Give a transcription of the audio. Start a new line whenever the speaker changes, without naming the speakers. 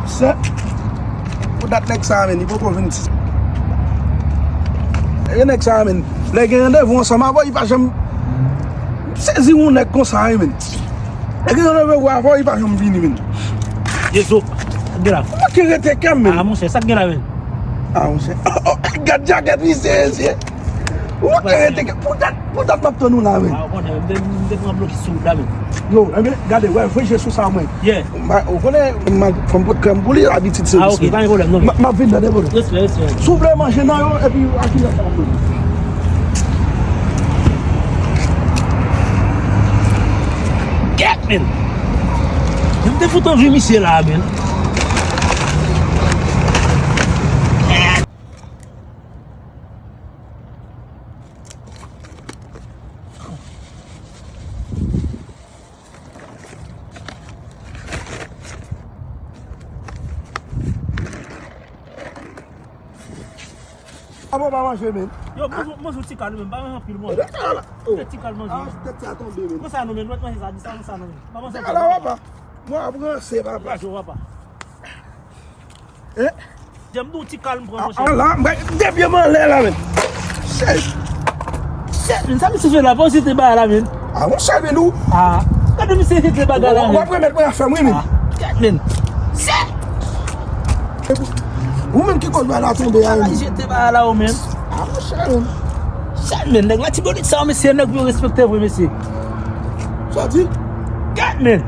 Se, pou dat nek sa men, yi pou kon vin si. E nek sa men, le gen rev ansama, yi pa jam sezi ou nek konsa men. E gen rev wavou, yi pa jam vini men.
Yeso, gira.
Mwa ki rete kem men.
Ah, monsen, sak gira men.
Ah, monsen. Gad jacket mi se. Mwa ki rete kem, pou dat map ton nou la men.
Ah, mde mwen bloki sou da men.
Yo, gade, wè, fweche sou sa mwen.
Yeah.
Ou konen, kon pot krem bouli, abitit se.
Ah, ok, pas un problème, non.
Ma vin de debo.
Respect.
Souple manje nan yo, epi aki la sa mwen.
Get, men. Je me foutu en vue, monsieur, là, men.
Abo ba manje men?
Yo, moi, je suis calme, men. Pas un pile, moi. Petit calme,
Ah,
manger.
tête sa tombe men.
Comment ça, non, men? L'autre, moi, ça, non, men. Pas moi, ça.
Ala wapa. Mwa apren se
Là,
papa.
je vois pas.
Eh?
J'aime nous, petit calme, pour mon
Ah la, debye man lè la men. Se.
Men, ça me suffit là, pas si t'es bas là, men.
Ah, mwen cheve nou.
Ah, quand tu me sais que t'es bas là, men.
Wapre met mwen a fè mwen men.
Ah, get, men.
Ou men ki kon mwen a tombe a men.
J'étais bas là, men.
Ah, mwen cheve men.
Chat, men, nèg, la ti bonite ça, monsieur, nèg, vous respectez, vous, monsieur.
Sa di?
Get, men.